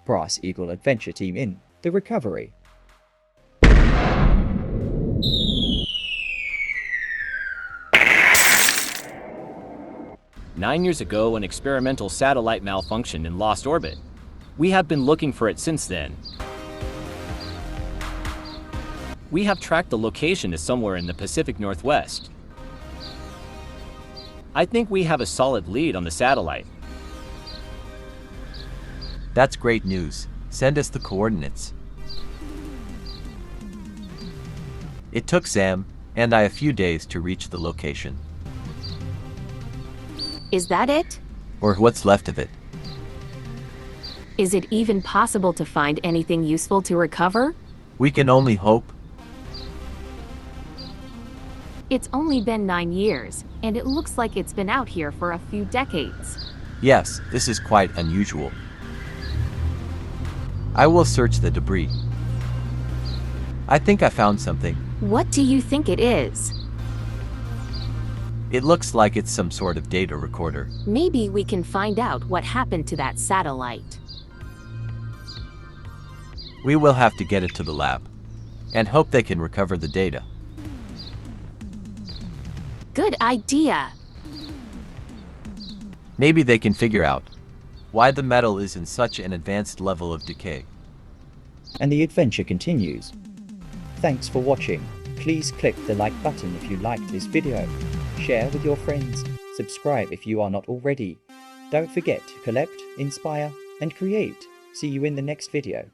Brass Eagle Adventure Team in The Recovery. Nine years ago, an experimental satellite malfunctioned and lost orbit. We have been looking for it since then. We have tracked the location to somewhere in the Pacific Northwest. I think we have a solid lead on the satellite. That's great news. Send us the coordinates. It took Sam and I a few days to reach the location. Is that it? Or what's left of it. Is it even possible to find anything useful to recover? We can only hope. It's only been 9 years, and it looks like it's been out here for a few decades. Yes, this is quite unusual. I will search the debris. I think I found something. What do you think it is? It looks like it's some sort of data recorder. Maybe we can find out what happened to that satellite. We will have to get it to the lab and hope they can recover the data. Good idea. Maybe they can figure out why the metal is in such an advanced level of decay. And the adventure continues. Thanks for watching. Please click the like button if you liked this video. Share with your friends. Subscribe if you are not already. Don't forget to collect, inspire, and create. See you in the next video.